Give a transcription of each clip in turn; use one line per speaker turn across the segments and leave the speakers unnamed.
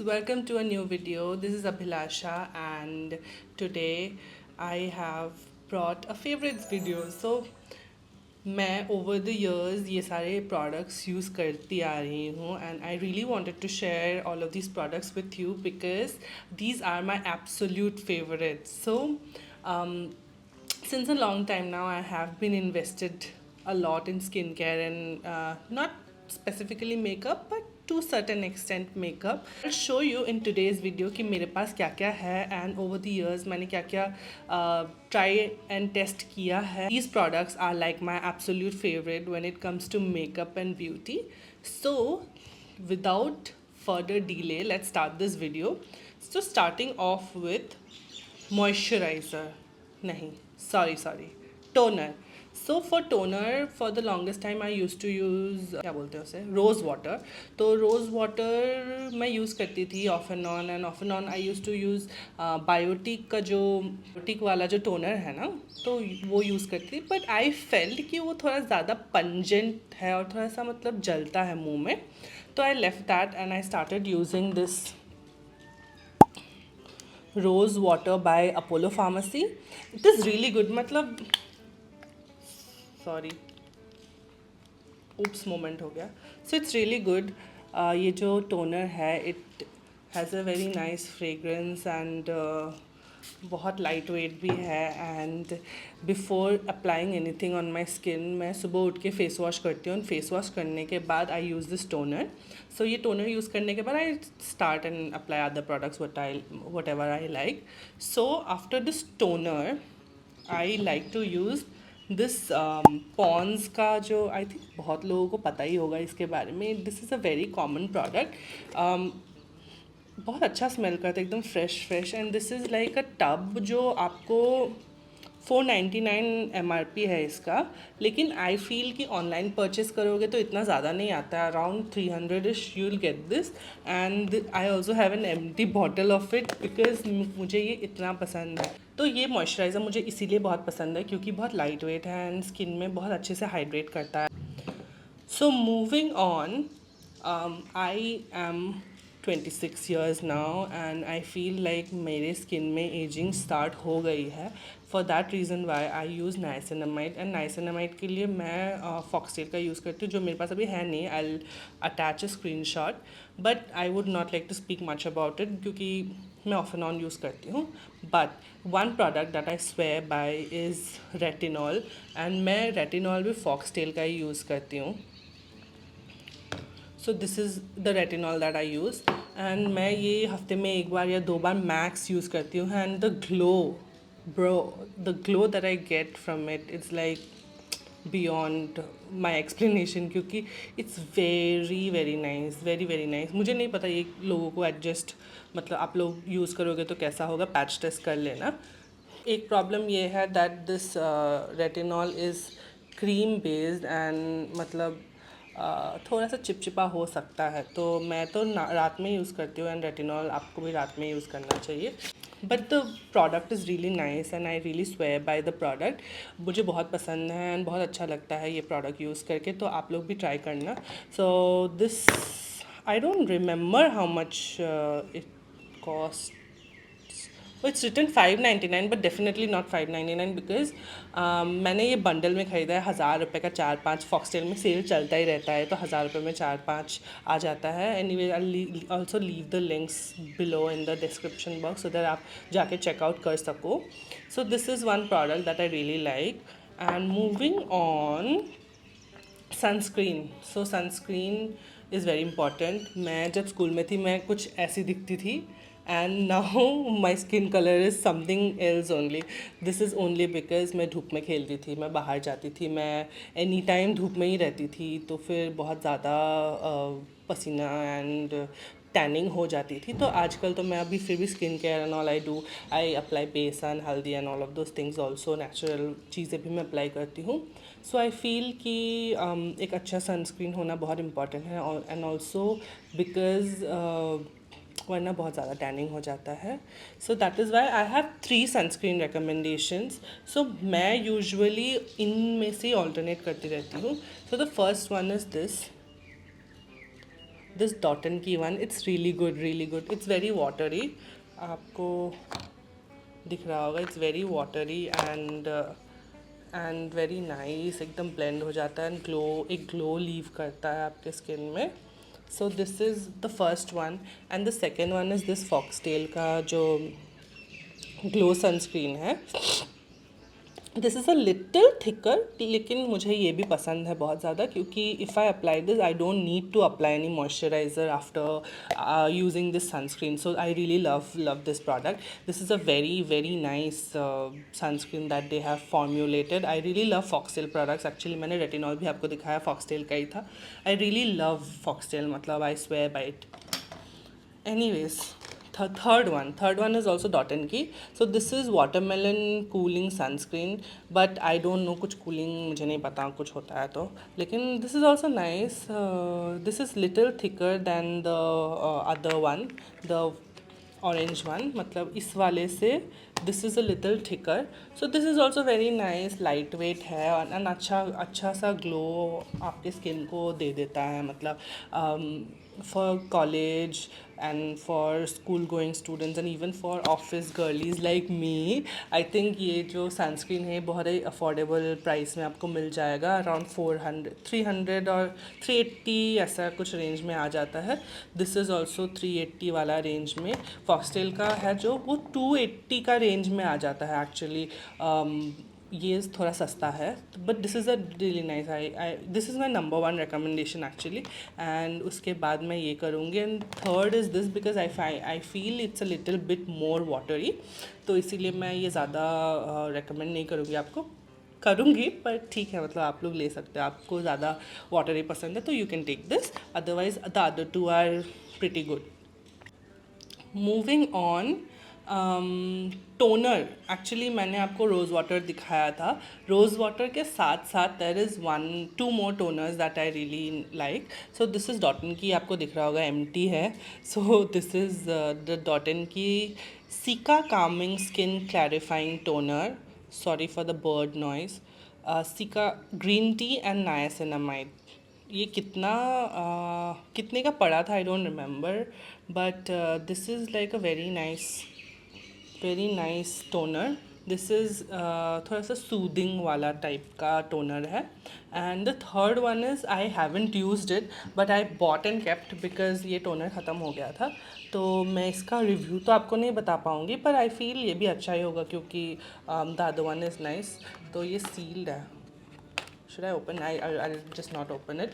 welcome to a new video. This is Abhilasha, and today I have brought a favorites video. So मैं over the years ये सारे products use करती आ रही हूँ, and I really wanted to share all of these products with you because these are my absolute favorites. So um, since a long time now, I have been invested a lot in skincare and not specifically makeup, but to certain extent makeup. I'll show you in today's video कि मेरे पास क्या क्या है and over the years मैंने क्या क्या try and test किया है. These products are like my absolute favorite when it comes to makeup and beauty. So without further delay, let's start this video. So starting off with moisturizer. नहीं, sorry, toner. So for toner, for the longest time I used to use क्या बोलते हैं उसे, rose water. तो rose water मैं use करती थी off and on, and off and on I use to use Biotique का जो बायोटिक वाला जो टोनर है ना, तो वो यूज़ करती थी. बट आई फेल्ट कि वो थोड़ा ज़्यादा पंजेंट है और थोड़ा सा मतलब जलता है मुंह में. तो I left that and I started using this rose water by Apollo pharmacy. It is really good. मतलब सॉरी, उप्स मोमेंट हो गया. So it's really good. ये जो टोनर है it has a very nice fragrance and बहुत light weight भी है. And before applying anything on my skin मैं सुबह उठ के फेस वॉश करती हूँ. फेस वॉश करने के बाद I use this toner. So ये टोनर यूज़ करने के बाद I start and apply other products whatever I like. So after this toner I like to use this Ponds का जो आई थिंक बहुत लोगों को पता ही होगा इसके बारे में. This is a very common product. बहुत अच्छा स्मेल करता है, एकदम fresh. And this is like a tub जो आपको 499 MRP है इसका. लेकिन आई फील कि ऑनलाइन परचेस करोगे तो इतना ज़्यादा नहीं आता है. अराउंड 300 इश you will get this. And I also have an empty bottle of it because मुझे ये इतना पसंद है. तो ये मॉइस्चराइज़र मुझे इसीलिए बहुत पसंद है क्योंकि बहुत लाइट वेट है एंड स्किन में बहुत अच्छे से हाइड्रेट करता है. So moving on, I am 26 years now and I feel like मेरे स्किन में एजिंग स्टार्ट हो गई है. For that reason why I use niacinamide. And niacinamide के लिए मैं फॉक्सटेल का यूज़ करती हूँ जो मेरे पास अभी है नहीं. I attach a screenshot but I would not like to speak much about it क्योंकि मैं ऑफ एंड ऑन यूज़ करती हूँ. But one product that I swear by is retinol. And मैं रेटिनॉल भी फॉक्सटेल का ही use करती हूँ. So this is the retinol that I use. And मैं ये हफ्ते में एक बार या दो बार मैक्स यूज़ करती हूँ. And the glow that I get from it it's like beyond my explanation क्योंकि इट्स वेरी वेरी नाइस. मुझे नहीं पता ये लोगों को एडजस्ट, मतलब आप लोग यूज़ करोगे तो कैसा होगा, पैच टेस्ट कर लेना. एक प्रॉब्लम ये है that this retinol is cream based and मतलब थोड़ा सा चिपचिपा हो सकता है. तो मैं तो रात में यूज़ करती हूँ एंड रेटिनॉल आपको भी रात में यूज़ करना चाहिए. But the product is really nice and I really swear by the product. मुझे बहुत पसंद है एंड बहुत अच्छा लगता है ये प्रोडक्ट यूज़ करके. तो आप लोग भी ट्राई करना. So this I don't remember how much it cost. It's written 599 but definitely not 599 because मैंने ये बंडल में ख़रीदा है. 1000 रुपये का 4-5. फॉक्सटेल में सेल चलता ही रहता है तो 1000 रुपये में 4-5 आ जाता है. Anyway I also leave the links below in the description box so that आप जाके चेकआउट कर सको. सो this is one product that I really like. And moving on, sunscreen. So sunscreen is very important. मैं जब school में थी मैं कुछ ऐसी दिखती थी and now my skin colour is something else only. This is only because मैं धूप में खेलती थी, मैं बाहर जाती थी, मैं एनी टाइम धूप में ही रहती थी. तो फिर बहुत ज़्यादा पसीना एंड टैनिंग हो जाती थी. तो आजकल तो मैं अभी फिर भी skin care and all I apply बेसन, हल्दी and all of those things. Also natural चीज़ें भी मैं अप्लाई करती हूँ. सो आई फील कि एक अच्छा सनस्क्रीन होना बहुत इम्पॉर्टेंट है. एंड ऑल्सो बिकॉज वरना बहुत ज़्यादा टैनिंग हो जाता है. So that is why I have 3 sunscreen recommendations. So मैं यूजुअली इनमें से ऑल्टरनेट करती रहती हूँ. So the first one is this this dot and key one, it's really good, really good. It's very watery, आपको दिख रहा होगा, it's very watery and very nice, एकदम ब्लेंड हो जाता है एंड ग्लो, एक ग्लो लीव करता है आपके स्किन में। So this is the first one and the second one is this Foxtale का जो ग्लो सनस्क्रीन है। This is a little thicker, लेकिन मुझे ये भी पसंद है बहुत ज़्यादा, क्योंकि if I apply this I don't need to apply any moisturiser after using this sunscreen, so I really love this product. This is a very very nice sunscreen that they have formulated. I really love Foxtale products, actually मैंने retinol भी आपको दिखाया, foxtail का ही था। आई really love foxtail, मतलब आई swear bye it. Anyways, third one is also Dot and Key. So this is watermelon cooling sunscreen, but I don't know कुछ cooling मुझे नहीं पता कुछ होता है तो, लेकिन this is also nice. This is little thicker than the other one, the orange one, मतलब इस वाले से this is a little thicker. So this is also very nice, lightweight है और अच्छा सा ग्लो आपके स्किन को दे देता है, मतलब for college and for school going students and even for office girlies like me, I think ये जो सनस्क्रीन है बहुत ही अफोर्डेबल प्राइस में आपको मिल जाएगा, अराउंड 300 और 380 ऐसा कुछ रेंज में आ जाता है। दिस इज़ ऑल्सो 380 वाला रेंज में। फॉक्सटेल का है जो वो 280 का रेंज में आ जाता है एक्चुअली। ये थोड़ा सस्ता है, but this is a really nice, I this is my number one recommendation actually. And उसके बाद मैं ये करूँगी and third is this, because I feel it's a little bit more watery, तो इसीलिए मैं ये ज़्यादा रिकमेंड नहीं करूँगी आपको, करूँगी पर ठीक है, मतलब आप लोग ले सकते हो, आपको ज़्यादा वाटरी पसंद है तो you can take this, otherwise the other two are pretty good. Moving on, toner, actually मैंने आपको रोज़ वाटर दिखाया था। रोज़ वाटर के साथ साथ there is two more toners that I really like. So this is dot and key, आपको दिख रहा होगा एम्प्टी है। So this is the dot and key cica calming skin clarifying toner, sorry for the bird noise, cica green tea and niacinamide. ये कितने का पड़ा था I don't remember, but this is like a very nice toner. This is थोड़ा सा soothing वाला type का toner है। And the third one is I haven't used it but I bought and kept, because ये toner ख़त्म हो गया था, तो मैं इसका रिव्यू तो आपको नहीं बता पाऊँगी, पर आई फील ये भी अच्छा ही होगा क्योंकि the other one is nice. तो ये सील्ड है, should I open? I'll just not open it.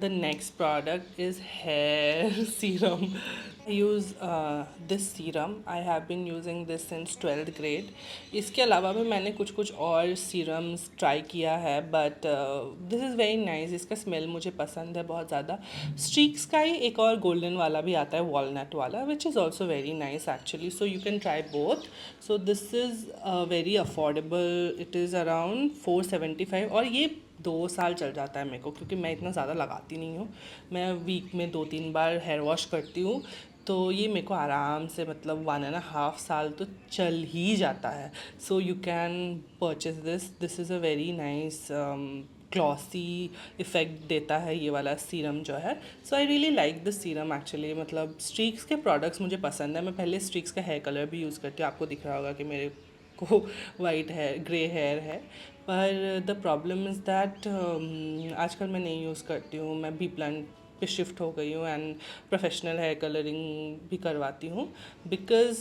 The next product is hair serum. I use this serum. I have been using this since 12th grade. इसके अलावा भी मैंने कुछ और serums try किया है, but this is very nice. इसका smell मुझे पसंद है बहुत ज़्यादा। स्ट्रीक्स का ही एक और गोल्डन वाला भी आता है, वॉलनट वाला, which is also very nice actually, so you can try both. So this is very affordable, it is around 475 और ये 2 साल चल जाता है मेरे को, क्योंकि मैं इतना ज़्यादा लगाती नहीं हूँ, मैं वीक में 2-3 बार हेयर वॉश करती हूँ, तो ये मेरे को आराम से मतलब 1.5 साल तो चल ही जाता है। So you can purchase this is a very nice glossy effect देता है ये वाला सीरम जो है। So I really like this serum actually, मतलब स्ट्रीक्स के प्रोडक्ट्स मुझे पसंद है। मैं पहले स्ट्रीक्स का हेयर कलर भी यूज़ करती हूँ, आपको दिख रहा होगा कि मेरे को वाइट हेयर, ग्रे हेयर है, पर द प्रॉब्लम इज़ दैट आजकल मैं नहीं यूज़ करती हूँ, मैं बी प्लांट पे शिफ्ट हो गई हूँ एंड प्रोफेशनल हेयर कलरिंग भी करवाती हूँ, बिकॉज़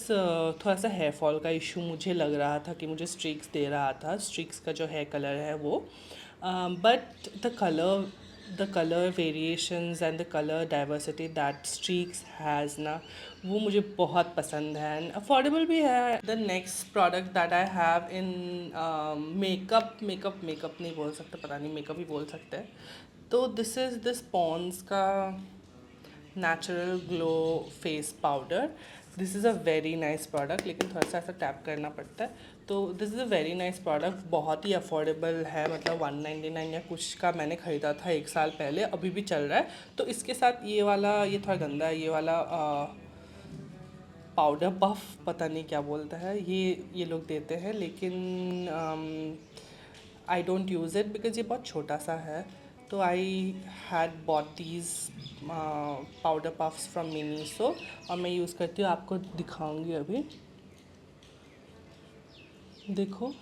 थोड़ा सा हेयर फॉल का इशू मुझे लग रहा था कि मुझे स्ट्रीक्स दे रहा था, स्ट्रीक्स का जो हेयर कलर है वो, but the colour variations and the colour diversity that streaks has ना, वो मुझे बहुत पसंद है एंड अफोर्डेबल भी है। The next product that I have in makeup नहीं बोल सकते, पता नहीं, मेकअप ही बोल सकते हैं, तो दिस इज़ दिस पॉन्ड्स का natural glow face powder. This is a very nice product, लेकिन थोड़ा सा ऐसा टैप करना पड़ता है, तो this is a very nice product, बहुत ही अफोर्डेबल है, मतलब 199 या कुछ का मैंने ख़रीदा था 1 साल पहले, अभी भी चल रहा है। तो इसके साथ ये थोड़ा गंदा है, ये वाला पाउडर पफ, पता नहीं क्या बोलता है, ये लोग देते हैं, लेकिन I don't use it because ये बहुत छोटा सा है, तो I had bought these powder puffs from Miniso, और मैं यूज़ करती हूँ, आपको दिखाऊंगी अभी। देखो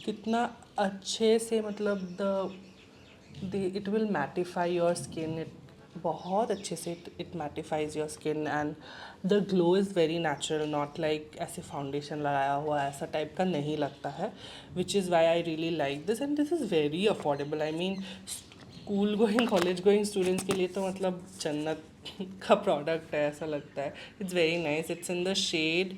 कितना अच्छे से, मतलब the it will mattify your skin, it बहुत अच्छे से it mattifies your skin, and the glow is very natural, not like ऐसे फाउंडेशन लगाया हुआ ऐसा टाइप का नहीं लगता है, which is why I really like this, and this is very affordable. I mean school going college going students के लिए तो मतलब जन्नत का प्रोडक्ट है ऐसा लगता है। It's very nice, it's in the shade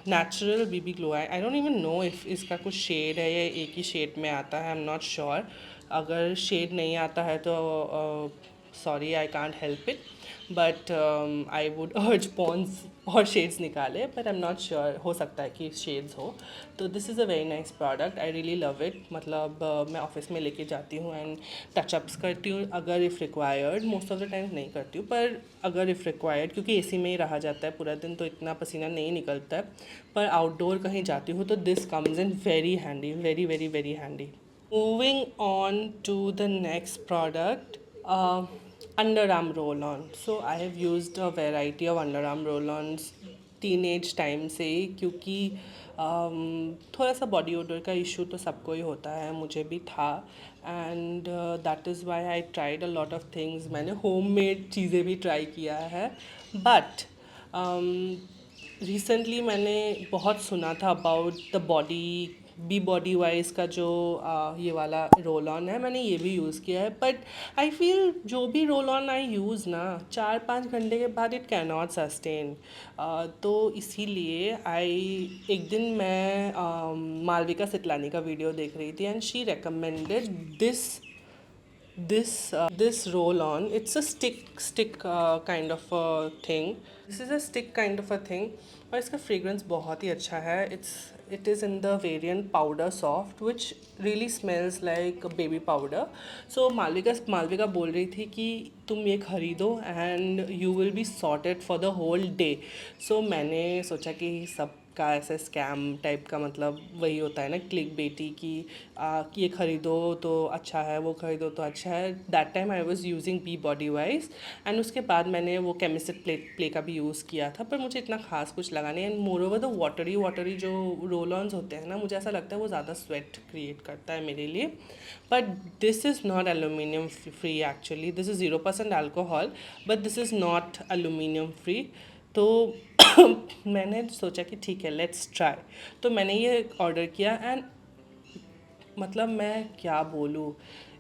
natural BB glow. I don't even know if इसका कुछ शेड है या एक ही शेड में आता है, आई एम नॉट श्योर। अगर शेड नहीं आता है तो sorry, I can't help it, but I would अर्ज पॉन्स और शेड्स निकाले, but I am not sure, हो सकता है कि शेड्स हो। तो this is a very nice product, I really love it. मतलब मैं ऑफिस में लेके जाती हूँ एंड टचअप्स करती हूँ अगर if required, most of the times नहीं करती हूँ, पर अगर इफ़ रिक्वायर्ड, क्योंकि एसी में ही रहा जाता है पूरा दिन तो इतना पसीना नहीं निकलता है, पर आउटडोर कहीं जाती हूँ तो this comes in very handy, very very very handy. Moving on to the next product, underarm roll-on. So I have used a variety of underarm roll-ons teenage time से ही, क्योंकि थोड़ा सा बॉडी ओडर का issue तो सबको ही होता है, मुझे भी था, and that is why I tried a lot of things. मैंने होममेड चीज़ें भी ट्राई किया है, बट रिसेंटली मैंने बहुत सुना था about the body be Bodywise का जो ये वाला रोल ऑन है, मैंने ये भी यूज़ किया है, बट आई फील जो भी रोल ऑन आई यूज़ ना 4-5 घंटे के बाद इट कैन नॉट सस्टेन। तो इसीलिए एक दिन मैं मालविका सितलानी का वीडियो देख रही थी, and she recommended this roll on. It's a stick kind of a thing. This is a stick kind of a thing, और इसका fragrance बहुत ही अच्छा है. It is in the variant powder soft, which really smells like baby powder. So Malvika बोल रही थी कि तुम ये खरीदो and you will be sorted for the whole day. So मैंने सोचा कि सब का ऐसे स्कैम टाइप का, मतलब वही होता है ना क्लिक बेटी की, कि ये खरीदो तो अच्छा है, वो खरीदो तो अच्छा है। That time I was using be Bodywise, and उसके बाद मैंने वो केमिस्ट प्ले का भी यूज़ किया था, पर मुझे इतना खास कुछ लगा नहीं। And more over the watery जो रोल ऑन्स होते हैं ना, मुझे ऐसा लगता है वो ज़्यादा स्वेट क्रिएट करता है मेरे लिए। But this is not aluminium free actually, this is 0% alcohol, but this is not aluminium free. तो मैंने सोचा कि ठीक है, लेट्स ट्राई। तो मैंने ये ऑर्डर किया, एंड मतलब मैं क्या बोलूँ,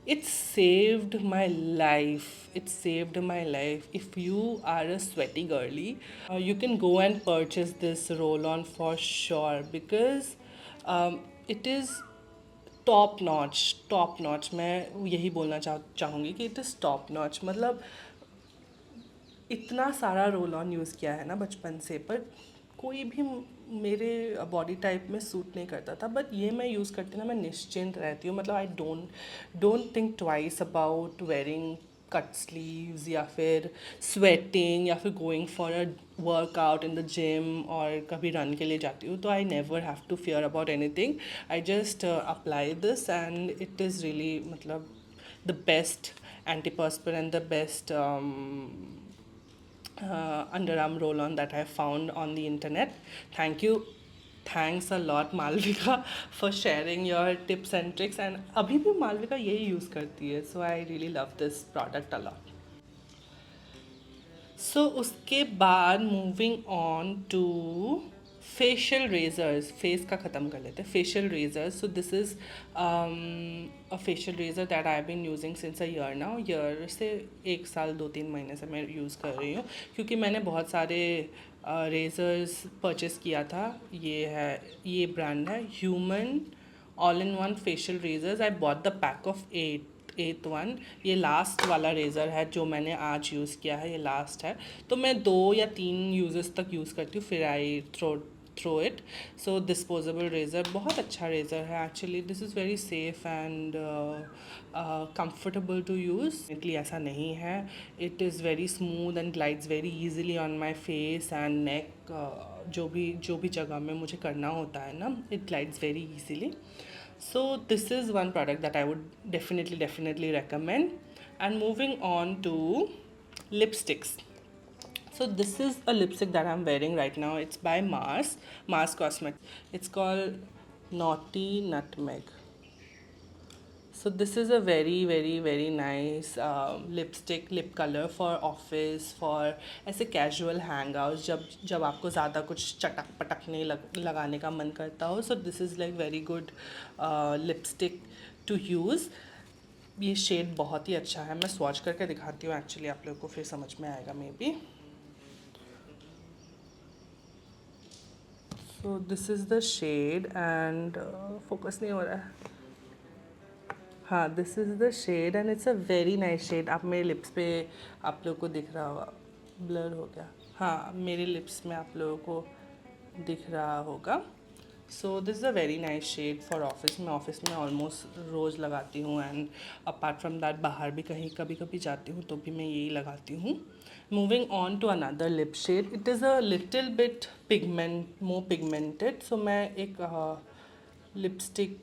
it's saved my life, it's saved my life. If you are a sweaty girly, you can go and purchase this roll on for sure, because it is top notch. मैं यही बोलना चाहूँगी कि इट इज़ टॉप नॉच। मतलब इतना सारा roll on use किया है ना बचपन से, पर कोई भी मेरे बॉडी टाइप में सूट नहीं करता था, बट ये मैं यूज़ करती ना, मैं निश्चिंत रहती हूँ। मतलब I don't think twice about wearing cut sleeves, या फिर स्वेटिंग, या फिर going for a workout in the gym, और कभी रन के लिए जाती हूँ तो I never have to fear about anything. I just apply this, and it is really, मतलब the best antiperspirant, the best underarm roll-on that I found on the internet. Thank you. Thanks a lot, Malvika, for sharing your tips and tricks. And अभी भी मालविका यही use करती है, so I really love this product a lot. So उसके बाद moving on to facial razors, face का ख़त्म कर लेते हैं। Facial razors, so this is a facial razor that I been using since a year now. Year से 1 साल 2-3 महीने से मैं यूज़ कर रही हूँ, क्योंकि मैंने बहुत सारे रेज़र्स परचेस किया था। ये ब्रांड है Human all in one facial razors. I bought the pack of 8th one. ये लास्ट वाला रेज़र है जो मैंने आज यूज़ किया है, ये लास्ट है। तो मैं 2 या 3 यूज़र्स तक यूज़ करती हूँ, फिर I throw it. So disposable razor बहुत अच्छा रेज़र है actually. This is very safe and comfortable to use. इतनी ऐसा नहीं है, it is very smooth and glides very easily on my face and neck. जो भी जगह में मुझे करना होता है ना, it glides very easily. So this is one product that I would definitely recommend. And moving on to lipsticks. So this is a lipstick that I'm wearing right now. It's by Mars Cosmetics. It's called Naughty Nutmeg. So this is a very nice lipstick lip color for office, for ऐसे casual hang out, जब आपको ज़्यादा कुछ चटक पटक नहीं लगाने का मन करता हो. So this is like very good lipstick to use. ये शेड बहुत ही अच्छा है. मैं स्वॉच करके दिखाती हूँ एक्चुअली, आप लोगों को फिर समझ में आएगा maybe. So this is the shade and focus नहीं हो रहा है. हाँ, this is the shade and it's a very nice shade. आप मेरे लिप्स पे, आप लोगों को दिख रहा होगा, ब्लर हो गया. हाँ, मेरे लिप्स में आप लोगों को दिख रहा होगा. So this is a very nice shade for office. मैं ऑफिस में ऑलमोस्ट रोज़ लगाती हूँ एंड अपार्ट फ्रॉम दैट बाहर भी कहीं कभी कभी जाती हूँ तो भी मैं यही लगाती हूँ. Moving on to another lip shade. It is a little bit more pigmented. So मैं एक लिपस्टिक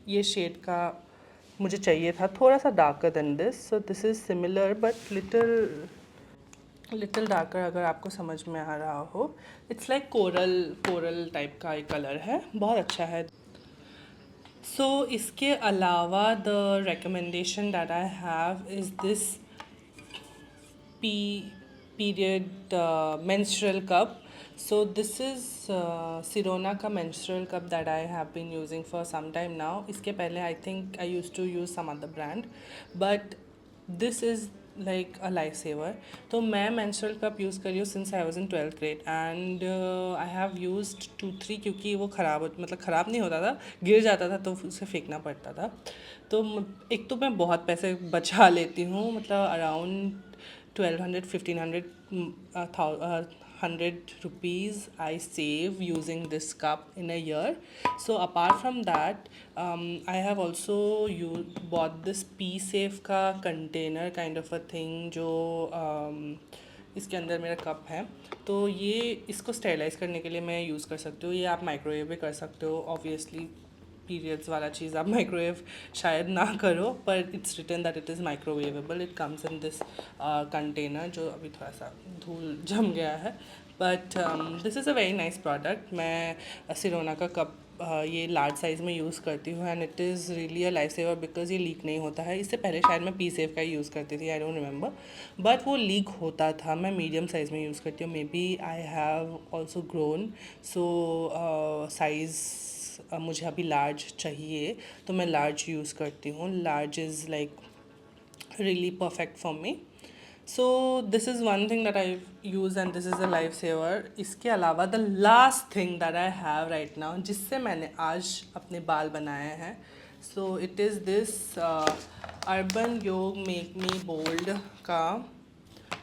ये शेड का मुझे चाहिए था, थोड़ा सा darker then this. So this is similar but little darker, अगर आपको समझ में आ रहा हो. इट्स लाइक कोरल टाइप का एक कलर है, बहुत अच्छा है. सो इसके अलावा the recommendation that I have is this period menstrual cup. So this is Sirona का menstrual cup that I have been using for some time now. इसके पहले I think I used to use some other brand, but this is like a lifesaver. तो मैं menstrual cup use कर रही हूँ since I was in 12th grade and I have used 2-3, क्योंकि वो मतलब ख़राब नहीं होता था, गिर जाता था तो उसे फेंकना पड़ता था. तो एक तो मैं बहुत पैसे बचा लेती हूँ, मतलब around 1200, 1500, 100 rupees I save using this cup in a year. So apart from that, I have also bought this P Safe का container kind of a thing, जो इसके अंदर मेरा कप है. तो ये इसको स्टेरलाइज़ करने के लिए मैं यूज़ कर सकती हूँ. ये आप माइक्रोवेव भी कर सकते हो. ऑब्वियसली पीरियड्स वाला चीज़ आप माइक्रोवेव शायद ना करो, पर it's written that it is microwavable. It comes in this container, जो अभी थोड़ा सा धूल जम गया है. But this is a very nice product. मैं सिरोना का कप ये लार्ज साइज़ में यूज़ करती हूँ and it is really a life saver because ये लीक नहीं होता है. इससे पहले शायद मैं पी सेफ का ही यूज़ करती थी, आई डोंट रिमेंबर, बट वो लीक होता था. मैं मीडियम साइज़ में यूज़ करती हूँ. Maybe I have also grown, so size मुझे अभी लार्ज चाहिए तो मैं लार्ज यूज़ करती हूँ. Large is like really perfect for me. So this is one thing that I use and this is a lifesaver. इसके अलावा the last thing that I have right now, जिससे मैंने आज अपने बाल बनाए हैं, so it is this Urban Yog Make Me Bold का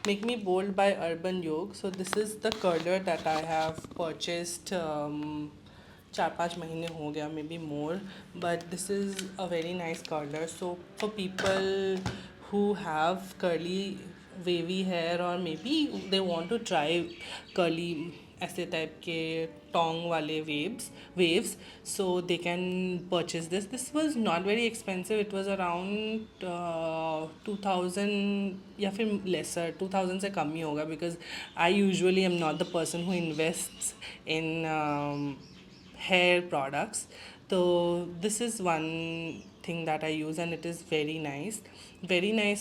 Make Me Bold by Urban Yog. So this is the curler that I have purchased 4-5 महीने हो गया, maybe more, but this is a very nice curler. So for people who have curly wavy hair or maybe they want to try curly ऐसे type के टोंग वाले waves, so they can purchase this was not very expensive. It was around 2000 या फिर lesser, 2000 से कम ही होगा, because I usually am not the person who invests in hair products. So this is one thing that I use and it is very nice.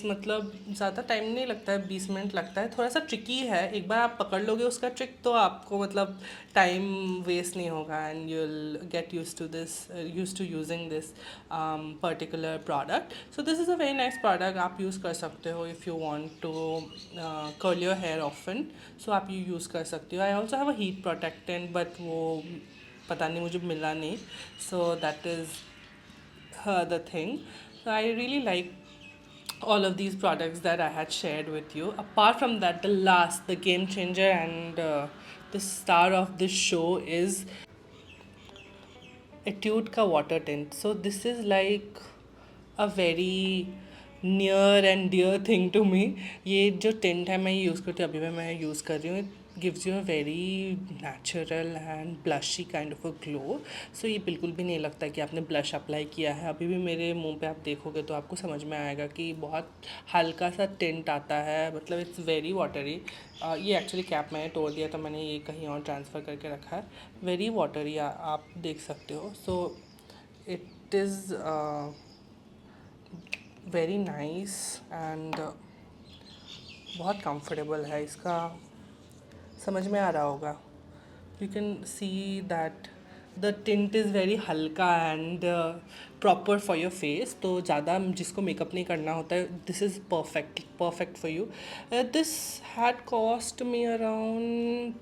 मतलब ज़्यादा time नहीं लगता है, 20 minute लगता है. थोड़ा सा ट्रिकी है, एक बार आप पकड़ लोगे उसका ट्रिक तो आपको मतलब टाइम वेस्ट नहीं होगा and you will get use to using this particular product. So this is a very nice product. आप यूज़ कर सकते हो if you want to curl your hair often. So आप ये यूज़ कर सकते हो. I also have a heat protectant but वो पता नहीं मुझे मिला नहीं. So that is the thing. So I really like all of these products that I had shared with you. Apart from that, the game changer and the star of this show is Etude ka water tint. So this is like a very near and dear thing to me. ये जो tint है मैं ये use करती हूँ, अभी मैं use कर रही हूँ। It gives you a very natural and blushy kind of a glow. So ये बिल्कुल भी नहीं लगता कि आपने ब्लश अप्लाई किया है। अभी भी मेरे मुंह पे आप देखोगे तो आपको समझ में आएगा कि बहुत हल्का सा टिंट आता है, मतलब इट्स वेरी वाटरी। ये एक्चुअली कैप मैंने तोड़ दिया तो मैंने ये कहीं और ट्रांसफ़र करके रखा है। वेरी वाटरी आप देख सकते हो। So it is very nice and बहुत कंफर्टेबल है। इसका समझ में आ रहा होगा, you can see that the tint is very हल्का and proper for your face. तो ज़्यादा जिसको मेकअप नहीं करना होता है, this is perfect perfect for you. This had cost me around,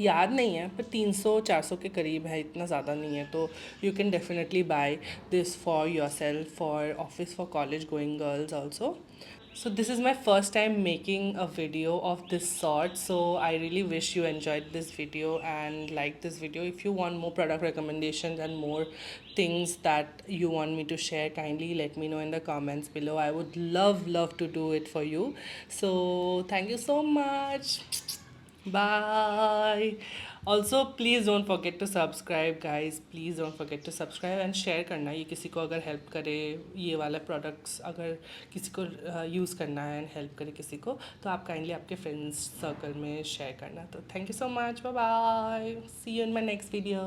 याद नहीं है, पर 300-400 के करीब है, इतना ज़्यादा नहीं है। तो you can definitely buy this for yourself, for office, for college going girls also. So this is my first time making a video of this sort, so I really wish you enjoyed this video and liked this video. If you want more product recommendations and more things that you want me to share, kindly let me know in the comments below. I would love to do it for you. So thank you so much. Bye. Also please don't forget to subscribe guys, please don't forget to subscribe and share करना, ये किसी को अगर help करे, ये वाला products अगर किसी को यूज़ करना है एंड हेल्प करे किसी को, तो आप काइंडली आपके फ्रेंड्स सर्कल में शेयर करना। तो thank you so much, bye bye, see you in my next video.